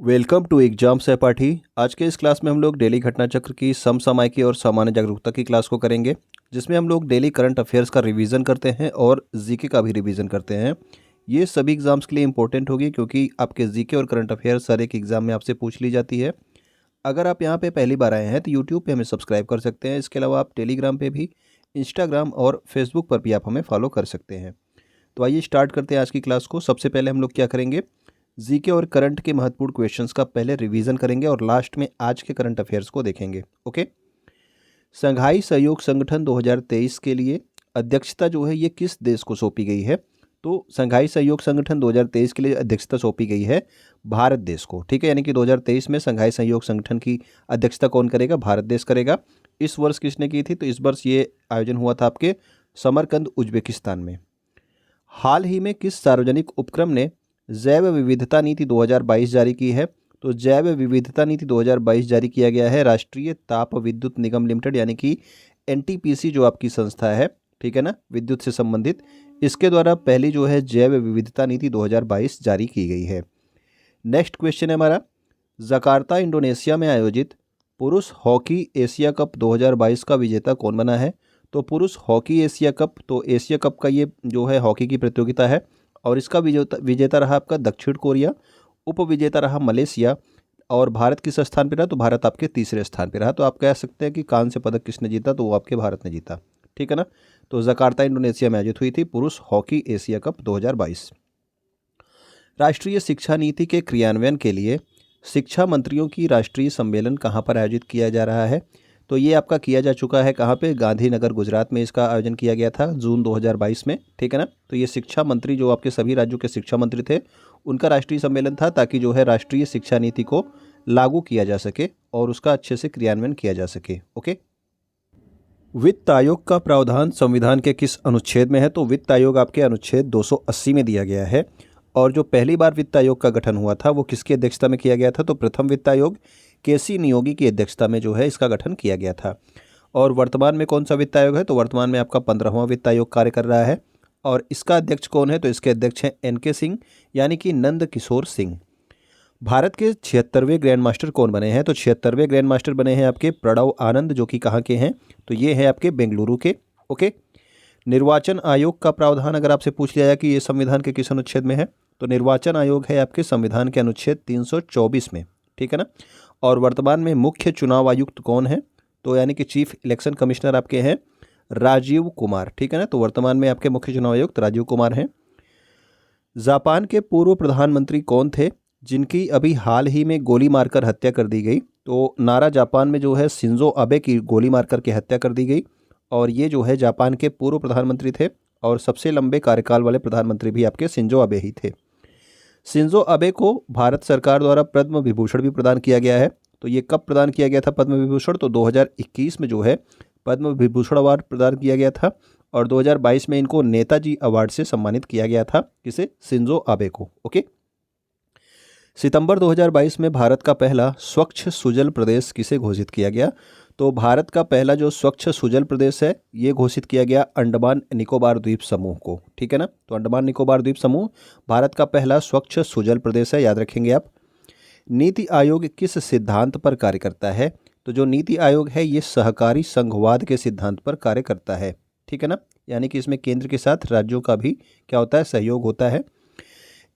Welcome to exam सहपाठी। आज के इस क्लास में हम लोग डेली घटना चक्र की समसामयिकी और सामान्य जागरूकता की क्लास को करेंगे, जिसमें हम लोग डेली करंट अफेयर्स का रिवीजन करते हैं और जीके का भी रिवीजन करते हैं। ये सभी एग्जाम्स के लिए इंपॉर्टेंट होगी क्योंकि आपके जीके और करंट अफेयर्स हर एक एग्जाम में आपसे पूछ ली जाती है। अगर आप यहाँ पे पहली बार आए हैं तो यूट्यूब पे हमें सब्सक्राइब कर सकते हैं। इसके अलावा आप टेलीग्राम पे भी, इंस्टाग्राम और फेसबुक पर भी आप हमें फॉलो कर सकते हैं। तो आइए स्टार्ट करते हैं आज की क्लास को। सबसे पहले हम लोग क्या करेंगे, जीके और करंट के महत्वपूर्ण क्वेश्चंस का पहले रिवीजन करेंगे और लास्ट में आज के करंट अफेयर्स को देखेंगे। ओके। संघाई सहयोग संगठन 2023 के लिए अध्यक्षता जो है ये किस देश को सौंपी गई है? तो संघाई सहयोग संगठन 2023 के लिए अध्यक्षता सौंपी गई है भारत देश को। ठीक है, यानी कि 2023 में संघाई सहयोग संगठन की अध्यक्षता कौन करेगा? भारत देश करेगा। इस वर्ष किसने की थी? तो इस वर्ष ये आयोजन हुआ था आपके समरकंद, उज्बेकिस्तान में। हाल ही में किस सार्वजनिक उपक्रम ने जैव विविधता नीति 2022 जारी की है? तो जैव विविधता नीति 2022 जारी किया गया है राष्ट्रीय ताप विद्युत निगम लिमिटेड, यानी कि एनटीपीसी जो आपकी संस्था है, ठीक है ना, विद्युत से संबंधित, इसके द्वारा पहली जो है जैव विविधता नीति 2022 जारी की गई है। नेक्स्ट क्वेश्चन है हमारा, जकार्ता इंडोनेशिया में आयोजित पुरुष हॉकी एशिया कप 2022 का विजेता कौन बना है? तो पुरुष हॉकी एशिया कप, तो एशिया कप का ये जो है हॉकी की प्रतियोगिता है और इसका विजेता रहा आपका दक्षिण कोरिया, उप विजेता रहा मलेशिया और भारत किस स्थान पर रहा? तो भारत आपके तीसरे स्थान पर रहा। तो आप कह सकते हैं कि कांस्य पदक किसने जीता? तो वो आपके भारत ने जीता। ठीक है ना। तो जकार्ता इंडोनेशिया में आयोजित हुई थी पुरुष हॉकी एशिया कप 2022। राष्ट्रीय शिक्षा नीति के क्रियान्वयन के लिए शिक्षा मंत्रियों की राष्ट्रीय सम्मेलन कहाँ पर आयोजित किया जा रहा है? तो ये आपका किया जा चुका है कहाँ पे? गांधीनगर, गुजरात में इसका आयोजन किया गया था जून 2022 में। ठीक है ना। तो ये शिक्षा मंत्री जो आपके सभी राज्यों के शिक्षा मंत्री थे, उनका राष्ट्रीय सम्मेलन था ताकि जो है राष्ट्रीय शिक्षा नीति को लागू किया जा सके और उसका अच्छे से क्रियान्वयन किया जा सके। ओके। वित्त आयोग का प्रावधान संविधान के किस अनुच्छेद में है? तो वित्त आयोग आपके अनुच्छेद 280 में दिया गया है। और जो पहली बार वित्त आयोग का गठन हुआ था वो किसकी अध्यक्षता में किया गया था? तो प्रथम वित्त आयोग केसी नियोगी की अध्यक्षता में जो है इसका गठन किया गया था। और वर्तमान में कौन सा वित्त आयोग है? तो वर्तमान में आपका 15वां वित्त आयोग कार्य कर रहा है और इसका अध्यक्ष कौन है? तो इसके अध्यक्ष हैं एनके सिंह, यानी कि नंद किशोर सिंह। भारत के 76वें ग्रैंड मास्टर कौन बने हैं? तो 76वें ग्रैंड मास्टर बने हैं आपके प्रणव आनंद, जो कि कहाँ के हैं? तो ये है आपके बेंगलुरु के। ओके। निर्वाचन आयोग का प्रावधान अगर आपसे पूछ लिया जाए कि ये संविधान के किस अनुच्छेद में है, तो निर्वाचन आयोग है आपके संविधान के अनुच्छेद 324 में। ठीक है ना। और वर्तमान में मुख्य चुनाव आयुक्त कौन है? तो यानी कि चीफ इलेक्शन कमिश्नर आपके हैं राजीव कुमार। ठीक है ना। तो वर्तमान में आपके मुख्य चुनाव आयुक्त राजीव कुमार हैं। जापान के पूर्व प्रधानमंत्री कौन थे जिनकी अभी हाल ही में गोली मारकर हत्या कर दी गई? तो नारा जापान में जो है शिंजो अबे की गोली मारकर के हत्या कर दी गई और ये जो है जापान के पूर्व प्रधानमंत्री थे और सबसे लंबे कार्यकाल वाले प्रधानमंत्री भी आपके शिंजो अबे ही थे। शिंजो अबे को भारत सरकार द्वारा पद्म विभूषण भी प्रदान किया गया है। तो ये कब प्रदान किया गया था पद्म विभूषण? तो 2021 में जो है पद्म विभूषण अवार्ड प्रदान किया गया था और 2022 में इनको नेताजी अवार्ड से सम्मानित किया गया था। किसे? शिंजो अबे को। ओके। सितंबर 2022 में भारत का पहला स्वच्छ सुजल प्रदेश किसे घोषित किया गया? तो भारत का पहला जो स्वच्छ सुजल प्रदेश है ये घोषित किया गया अंडमान निकोबार द्वीप समूह को। ठीक है ना। तो अंडमान निकोबार द्वीप समूह भारत का पहला स्वच्छ सुजल प्रदेश है, याद रखेंगे आप। नीति आयोग किस सिद्धांत पर कार्य करता है? तो जो नीति आयोग है ये सहकारी संघवाद के सिद्धांत पर कार्य करता है। ठीक है ना। यानी कि इसमें केंद्र के साथ राज्यों का भी क्या होता है? सहयोग होता है।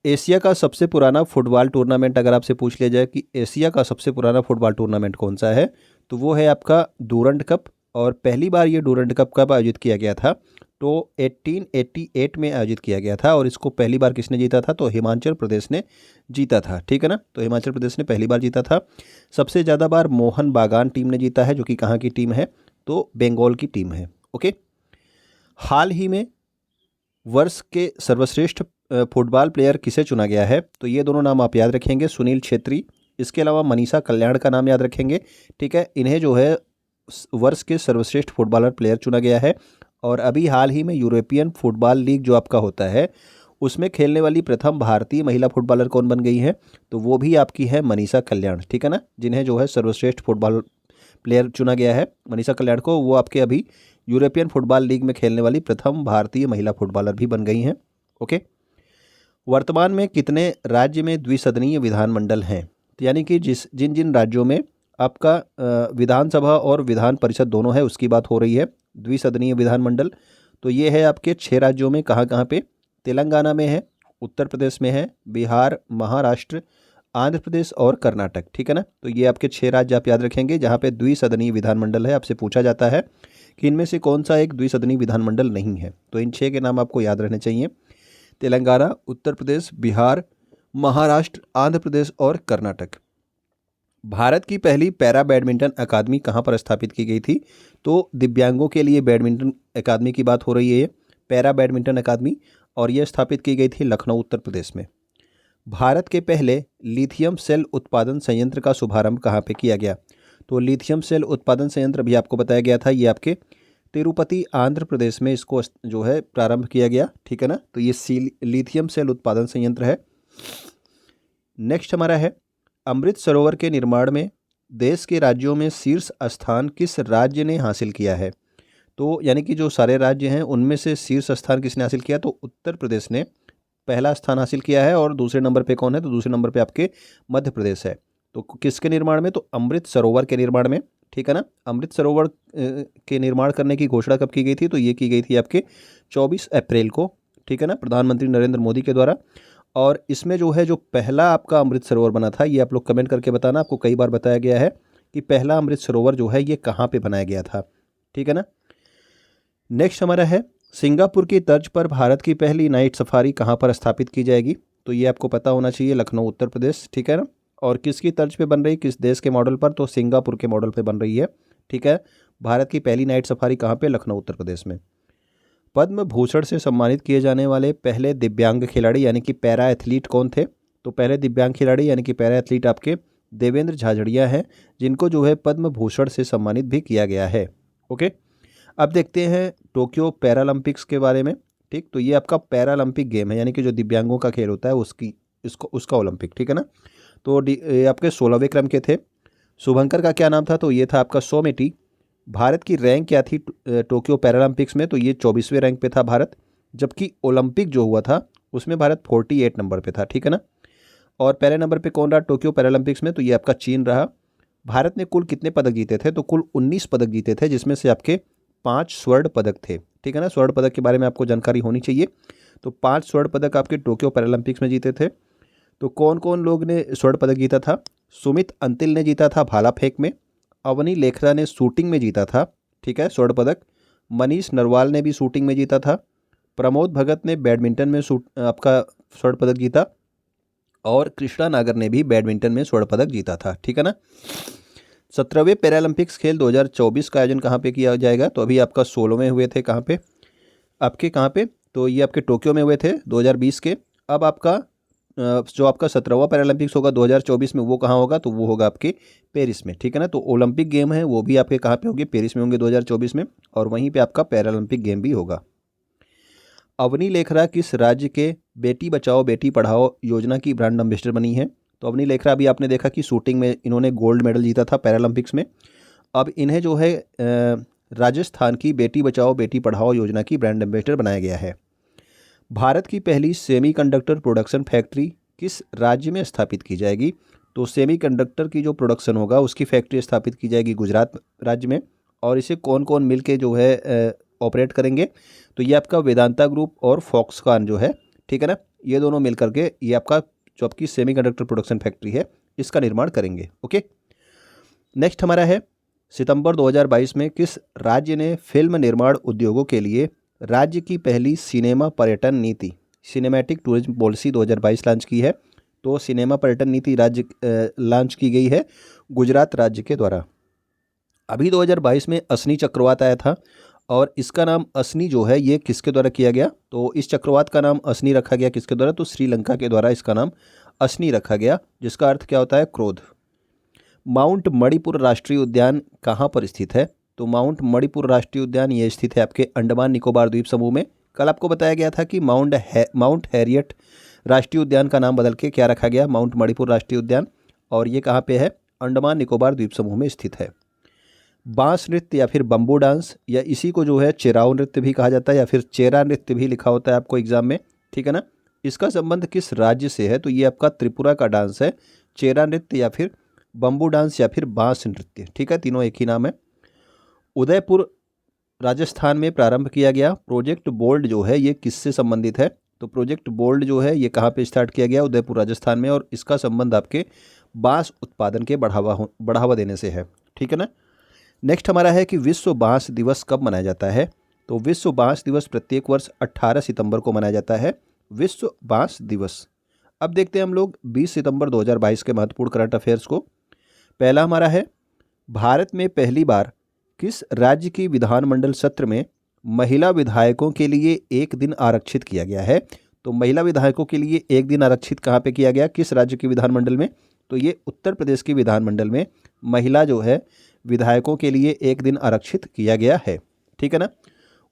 एशिया का सबसे पुराना फुटबॉल टूर्नामेंट अगर आपसे पूछ लिया जाए कि एशिया का सबसे पुराना फुटबॉल टूर्नामेंट कौन सा है, तो वो है आपका डूरंड कप। और पहली बार ये डूरंड कप कब आयोजित किया गया था? तो 1888 में आयोजित किया गया था और इसको पहली बार किसने जीता था? तो हिमाचल प्रदेश ने जीता था। ठीक है ना। तो हिमाचल प्रदेश ने पहली बार जीता था। सबसे ज़्यादा बार मोहन बागान टीम ने जीता है, जो कि कहाँ की टीम है? तो बंगाल की टीम है। ओके। हाल ही में वर्ष के सर्वश्रेष्ठ फुटबॉल प्लेयर किसे चुना गया है? तो ये दोनों नाम आप याद रखेंगे, सुनील छेत्री, इसके अलावा मनीषा कल्याण का नाम याद रखेंगे। ठीक है। इन्हें जो है वर्ष के सर्वश्रेष्ठ फुटबॉलर प्लेयर चुना गया है और अभी हाल ही में यूरोपियन फुटबॉल लीग जो आपका होता है उसमें खेलने वाली प्रथम भारतीय महिला फुटबॉलर कौन बन गई है? तो वो भी आपकी है मनीषा कल्याण। ठीक है ना। जिन्हें जो है सर्वश्रेष्ठ फुटबॉल प्लेयर चुना गया है मनीषा कल्याण को, वो आपके अभी यूरोपियन फुटबॉल लीग में खेलने वाली प्रथम भारतीय महिला फुटबॉलर भी बन गई हैं। ओके। वर्तमान में कितने राज्य में द्विसदनीय विधानमंडल हैं? तो यानी कि जिन जिन राज्यों में आपका विधानसभा और विधान परिषद दोनों है उसकी बात हो रही है, द्विसदनीय विधानमंडल। तो ये है आपके 6 राज्यों में, कहाँ कहाँ पे? तेलंगाना में है, उत्तर प्रदेश में है, बिहार, महाराष्ट्र, आंध्र प्रदेश और कर्नाटक। ठीक है ना? तो ये आपके 6 राज्य आप याद रखेंगे जहाँ पे द्विसदनीय विधानमंडल है। आपसे पूछा जाता है कि इनमें से कौन सा एक द्विसदनीय विधानमंडल नहीं है, तो इन 6 के नाम आपको याद रहने चाहिए। तेलंगाना, उत्तर प्रदेश, बिहार, महाराष्ट्र, आंध्र प्रदेश और कर्नाटक। भारत की पहली पैरा बैडमिंटन अकादमी कहाँ पर स्थापित की गई थी? तो दिव्यांगों के लिए बैडमिंटन अकादमी की बात हो रही है, ये पैरा बैडमिंटन अकादमी, और यह स्थापित की गई थी लखनऊ, उत्तर प्रदेश में। भारत के पहले लिथियम सेल उत्पादन संयंत्र का शुभारंभ कहाँ पे किया गया? तो लिथियम सेल उत्पादन संयंत्र अभी आपको बताया गया था, ये आपके तिरुपति, आंध्र प्रदेश में इसको जो है प्रारंभ किया गया। ठीक है ना? तो ये लिथियम सेल उत्पादन संयंत्र है। नेक्स्ट हमारा है, अमृत सरोवर के निर्माण में देश के राज्यों में शीर्ष स्थान किस राज्य ने हासिल किया है? तो यानी कि जो सारे राज्य हैं उनमें से शीर्ष स्थान किसने हासिल किया? तो उत्तर प्रदेश ने पहला स्थान हासिल किया है। और दूसरे नंबर पे कौन है? तो दूसरे नंबर पे आपके मध्य प्रदेश है। तो किसके निर्माण में? तो अमृत सरोवर के निर्माण में। ठीक है ना? अमृत सरोवर के निर्माण करने की घोषणा कब की गई थी? तो ये की गई थी आपके 24 अप्रैल को। ठीक है ना? प्रधानमंत्री नरेंद्र मोदी के द्वारा। और इसमें जो है, जो पहला आपका अमृत सरोवर बना था, ये आप लोग कमेंट करके बताना। आपको कई बार बताया गया है कि पहला अमृत सरोवर जो है ये कहाँ पे बनाया गया था। ठीक है ना? नेक्स्ट हमारा है, सिंगापुर की तर्ज पर भारत की पहली नाइट सफारी कहाँ पर स्थापित की जाएगी? तो ये आपको पता होना चाहिए, लखनऊ, उत्तर प्रदेश। ठीक है ना? और किसकी तर्ज पे बन रही, किस देश के मॉडल पर? तो सिंगापुर के मॉडल पे बन रही है। ठीक है? भारत की पहली नाइट सफारी कहाँ पे? लखनऊ, उत्तर प्रदेश में। पद्म भूषण से सम्मानित किए जाने वाले पहले दिव्यांग खिलाड़ी यानी कि पैरा एथलीट कौन थे? तो पहले दिव्यांग खिलाड़ी यानी कि पैरा एथलीट आपके देवेंद्र झाझड़िया हैं, जिनको जो है पद्म भूषण से सम्मानित भी किया गया है। ओके, अब देखते हैं टोक्यो पैरालंपिक्स के बारे में। ठीक, तो ये आपका पैरालंपिक गेम है, यानी कि जो दिव्यांगों का खेल होता है उसका ओलंपिक। ठीक है ना? तो ये आपके 16वें क्रम के थे। शुभंकर का क्या नाम था? तो ये था आपका सोमेटी। भारत की रैंक क्या थी टोक्यो पैरालंपिक्स में? तो ये 24वें रैंक पे था भारत। जबकि ओलंपिक जो हुआ था उसमें भारत 48 नंबर पे था। ठीक है ना? और पहले नंबर पे कौन रहा टोक्यो पैरालंपिक्स में? तो ये आपका चीन रहा। भारत ने कुल कितने पदक जीते थे? तो कुल 19 पदक जीते थे, जिसमें से आपके 5 स्वर्ण पदक थे। ठीक है ना? स्वर्ण पदक के बारे में आपको जानकारी होनी चाहिए। तो 5 स्वर्ण पदक आपके टोक्यो पैरालंपिक्स में जीते थे। तो कौन कौन लोग ने स्वर्ण पदक जीता था? सुमित अंतिल ने जीता था भाला फेंक में। अवनी लेखरा ने शूटिंग में जीता था। ठीक है, स्वर्ण पदक। मनीष नरवाल ने भी शूटिंग में जीता था। प्रमोद भगत ने बैडमिंटन में आपका स्वर्ण पदक जीता। और कृष्णा नागर ने भी बैडमिंटन में स्वर्ण पदक जीता था। ठीक है ना? 17वें पैरालंपिक्स खेल 2024 का आयोजन कहाँ पे किया जाएगा? तो अभी आपका 16वें हुए थे। कहाँ पे? आपके कहाँ पे? तो ये आपके टोक्यो में हुए थे 2020 के। अब आपका जो आपका 17वां पैरालंपिक्स होगा 2024 में, वो कहाँ होगा? तो वो होगा आपके पेरिस में। ठीक है ना? तो ओलंपिक गेम है वो भी आपके कहाँ पे होंगे? पेरिस में होंगे 2024 में, और वहीं पे आपका पैरालंपिक गेम भी होगा। अवनी लेखरा किस राज्य के बेटी बचाओ बेटी पढ़ाओ योजना की ब्रांड एम्बेसडर बनी है? तो अवनी लेखरा अभी आपने देखा कि शूटिंग में इन्होंने गोल्ड मेडल जीता था पैरालंपिक्स में। अब इन्हें जो है राजस्थान की बेटी बचाओ बेटी पढ़ाओ योजना की ब्रांड एम्बेसडर बनाया गया है। भारत की पहली सेमीकंडक्टर प्रोडक्शन फैक्ट्री किस राज्य में स्थापित की जाएगी? तो सेमीकंडक्टर की जो प्रोडक्शन होगा उसकी फैक्ट्री स्थापित की जाएगी गुजरात राज्य में। और इसे कौन कौन मिल के जो है ऑपरेट करेंगे? तो ये आपका वेदांता ग्रुप और फॉक्सकॉन जो है, ठीक है ना, ये दोनों मिल करके ये आपका जो आपकी सेमीकंडक्टर प्रोडक्शन फैक्ट्री है इसका निर्माण करेंगे। ओके, नेक्स्ट हमारा है, सितंबर 2022 में किस राज्य ने फिल्म निर्माण उद्योगों के लिए राज्य की पहली सिनेमा पर्यटन नीति सिनेमैटिक टूरिज्म पॉलिसी 2022 लॉन्च की है? तो सिनेमा पर्यटन नीति राज्य लॉन्च की गई है गुजरात राज्य के द्वारा। अभी 2022 में असनी चक्रवात आया था, और इसका नाम असनी जो है ये किसके द्वारा किया गया? तो इस चक्रवात का नाम असनी रखा गया किसके द्वारा? तो श्रीलंका के द्वारा इसका नाम असनी रखा गया, जिसका अर्थ क्या होता है? क्रोध। माउंट मणिपुर राष्ट्रीय उद्यान कहाँ पर स्थित है? तो माउंट मणिपुर राष्ट्रीय उद्यान ये स्थित है आपके अंडमान निकोबार द्वीप समूह में। कल आपको बताया गया था कि माउंट हैरियट राष्ट्रीय उद्यान का नाम बदल के क्या रखा गया? माउंट मणिपुर राष्ट्रीय उद्यान। और ये कहाँ पे है? अंडमान निकोबार द्वीप समूह में स्थित है। बांस नृत्य या फिर बम्बू डांस, या इसी को जो है चेराव नृत्य भी कहा जाता है, या फिर चेरा नृत्य भी लिखा होता है आपको एग्जाम में। ठीक है ना? इसका संबंध किस राज्य से है? तो ये आपका त्रिपुरा का डांस है चेरा नृत्य या फिर बम्बू डांस या फिर बांस नृत्य। ठीक है, तीनों एक ही नाम है। उदयपुर राजस्थान में प्रारंभ किया गया प्रोजेक्ट बोल्ड जो है ये किससे संबंधित है? तो प्रोजेक्ट बोल्ड जो है ये कहाँ पे स्टार्ट किया गया? उदयपुर राजस्थान में, और इसका संबंध आपके बांस उत्पादन के बढ़ावा देने से है। ठीक है ना। नेक्स्ट हमारा है कि विश्व बांस दिवस कब मनाया जाता है? तो विश्व बांस दिवस प्रत्येक वर्ष 18 सितंबर को मनाया जाता है, विश्व बांस दिवस। अब देखते हैं हम लोग 20 सितंबर 2022 के महत्वपूर्ण करंट अफेयर्स को। पहला हमारा है, भारत में पहली बार किस राज्य की विधानमंडल सत्र में महिला विधायकों के लिए एक दिन आरक्षित किया गया है? तो महिला विधायकों के लिए एक दिन आरक्षित कहाँ पे किया गया, किस राज्य की विधानमंडल में? तो ये उत्तर प्रदेश की विधानमंडल में महिला जो है विधायकों के लिए एक दिन आरक्षित किया गया है। ठीक है ना।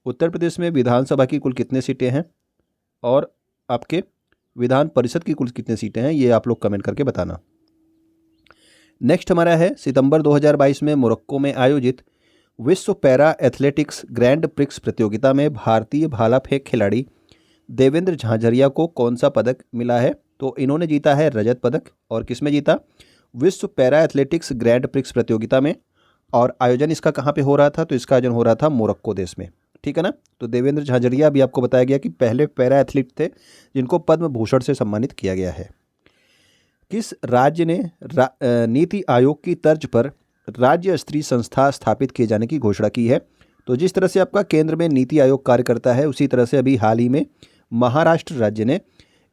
उत्तर प्रदेश में विधानसभा की कुल कितने सीटें हैं और आपके विधान परिषद की कुल कितनी सीटें हैं, ये आप लोग कमेंट करके बताना। नेक्स्ट हमारा है, सितंबर 2022 में मोरक्को में आयोजित विश्व पैरा एथलेटिक्स ग्रैंड प्रिक्स प्रतियोगिता में भारतीय भाला फेंक खिलाड़ी देवेंद्र झाझरिया को कौन सा पदक मिला है? तो इन्होंने जीता है रजत पदक। और किस में जीता? विश्व पैरा एथलेटिक्स ग्रैंड प्रिक्स प्रतियोगिता में। और आयोजन इसका कहाँ पे हो रहा था? तो इसका आयोजन हो रहा था मोरक्को देश में। ठीक है ना। तो देवेंद्र झाझरिया भी आपको बताया गया कि पहले पैरा एथलीट थे जिनको पद्म भूषण से सम्मानित किया गया है। किस राज्य ने नीति आयोग की तर्ज पर राज्य स्तरीय संस्था स्थापित किए जाने की घोषणा की है? तो जिस तरह से आपका केंद्र में नीति आयोग कार्य करता है, उसी तरह से अभी हाल ही में महाराष्ट्र राज्य ने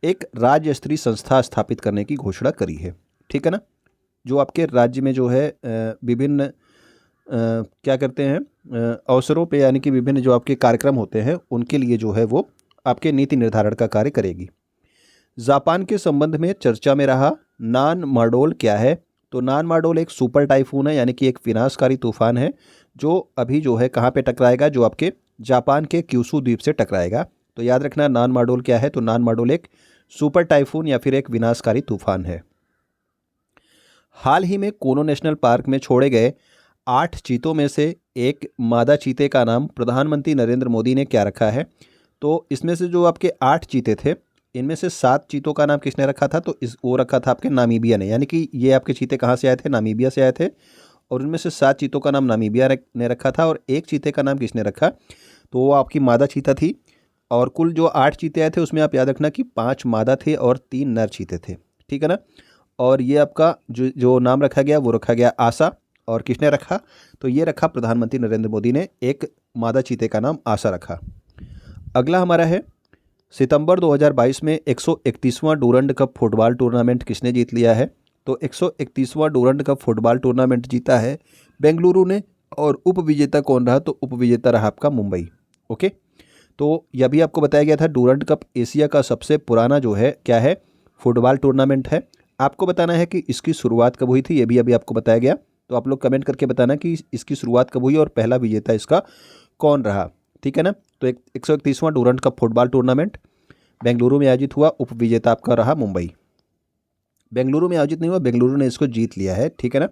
एक राज्य स्तरीय संस्था स्थापित करने की घोषणा करी है। ठीक है ना। जो आपके राज्य में जो है विभिन्न क्या करते हैं अवसरों पे, यानी कि विभिन्न जो आपके कार्यक्रम होते हैं उनके लिए जो है वो आपके नीति निर्धारण का कार्य करेगी। जापान के संबंध में चर्चा में रहा नान माडोल क्या है? तो नान माडोल एक सुपर टाइफून है, यानी कि एक विनाशकारी तूफान है जो अभी जो है कहाँ पे टकराएगा? जो आपके जापान के क्यूशू द्वीप से टकराएगा। तो याद रखना नान माडोल क्या है? तो नान माडोल एक सुपर टाइफून या फिर एक विनाशकारी तूफान है। हाल ही में कोनो नेशनल पार्क में छोड़े गए 8 चीतों में से एक मादा चीते का नाम प्रधानमंत्री नरेंद्र मोदी ने क्या रखा है? तो इसमें से जो आपके 8 चीते थे, इनमें से 7 चीतों का नाम किसने रखा था? तो वो रखा था आपके नामीबिया ने, यानी कि ये आपके चीते कहाँ से आए थे? नामीबिया से आए थे। और उनमें से 7 चीतों का नाम नामीबिया ने रखा था, और एक चीते का नाम किसने रखा? तो वो आपकी मादा चीता थी। और कुल जो 8 चीते आए थे उसमें आप याद रखना कि 5 मादा थे और 3 नर चीते थे। ठीक है ना। और ये आपका जो नाम रखा गया वो रखा गया आशा। और किसने रखा? तो ये रखा प्रधानमंत्री नरेंद्र मोदी ने, एक मादा चीते का नाम आशा रखा। अगला हमारा है, सितंबर 2022 में 131वां डूरंड कप फुटबॉल टूर्नामेंट किसने जीत लिया है? तो 131वां डूरंड कप फुटबॉल टूर्नामेंट जीता है बेंगलुरु ने। और उपविजेता कौन रहा? तो उपविजेता रहा आपका मुंबई। ओके। तो यह भी आपको बताया गया था, डूरंड कप एशिया का सबसे पुराना जो है क्या है? फुटबॉल टूर्नामेंट है। आपको बताना है कि इसकी शुरुआत कब हुई थी, ये भी अभी आपको बताया गया। तो आप लोग कमेंट करके बताना कि इसकी शुरुआत कब हुई और पहला विजेता इसका कौन रहा। ठीक है ना। तो 131वां Durand cup football tournament Bengaluru में आयोजित हुआ, उपविजेता आपका रहा मुंबई। बेंगलुरु में आयोजित नहीं हुआ, बेंगलुरु ने इसको जीत लिया है। ठीक है ना।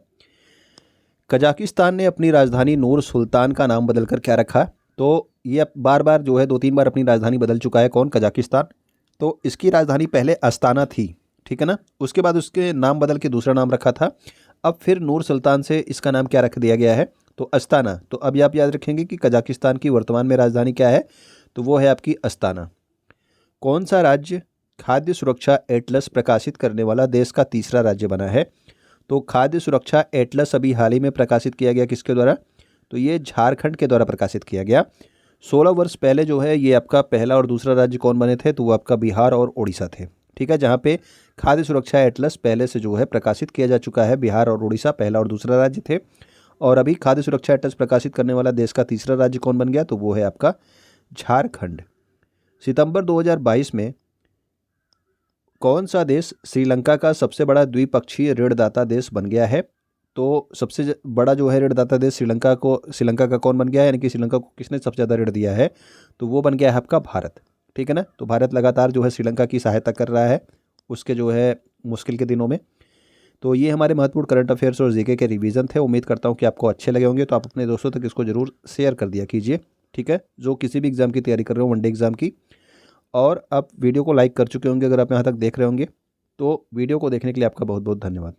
कजाकिस्तान ने अपनी राजधानी नूर सुल्तान का नाम बदलकर क्या रखा? तो ये बार बार जो है 2-3 बार अपनी राजधानी बदल चुका है। कौन? कजाकिस्तान। तो इसकी राजधानी पहले अस्ताना थी। ठीक है ना। उसके बाद उसके नाम बदल के दूसरा नाम रखा था। अब फिर नूर सुल्तान से इसका नाम क्या रख दिया गया है? तो अस्ताना। तो अभी आप याद रखेंगे कि कजाकिस्तान की वर्तमान में राजधानी क्या है? तो वो है आपकी अस्ताना। कौन सा राज्य खाद्य सुरक्षा एटलस प्रकाशित करने वाला देश का तीसरा राज्य बना है? तो खाद्य सुरक्षा एटलस अभी हाल ही में प्रकाशित किया गया किसके द्वारा? तो ये झारखंड के द्वारा प्रकाशित किया गया। 16 वर्ष पहले जो है ये आपका पहला और दूसरा राज्य कौन बने थे? तो वो आपका बिहार और उड़ीसा थे। ठीक है। जहाँ पे खाद्य सुरक्षा एटलस पहले से जो है प्रकाशित किया जा चुका है, बिहार और उड़ीसा पहला और दूसरा राज्य थे। और अभी खाद्य सुरक्षा एटलस प्रकाशित करने वाला देश का तीसरा राज्य कौन बन गया? तो वो है आपका झारखंड। सितंबर 2022 में कौन सा देश श्रीलंका का सबसे बड़ा द्विपक्षीय ऋणदाता देश बन गया है? तो सबसे बड़ा जो है ऋणदाता देश श्रीलंका का कौन बन गया है, यानी कि श्रीलंका को किसने सबसे ज़्यादा ऋण दिया है? तो वो बन गया है आपका भारत। ठीक है ना। तो भारत लगातार जो है श्रीलंका की सहायता कर रहा है उसके जो है मुश्किल के दिनों में। तो ये हमारे महत्वपूर्ण करंट अफेयर्स और जीके के रिवीजन थे। उम्मीद करता हूँ कि आपको अच्छे लगे होंगे। तो आप अपने दोस्तों तक इसको जरूर शेयर कर दिया कीजिए। ठीक है। जो किसी भी एग्ज़ाम की तैयारी कर रहे हो, वनडे एग्ज़ाम की। और आप वीडियो को लाइक कर चुके होंगे अगर आप यहाँ तक देख रहे होंगे। तो वीडियो को देखने के लिए आपका बहुत बहुत धन्यवाद।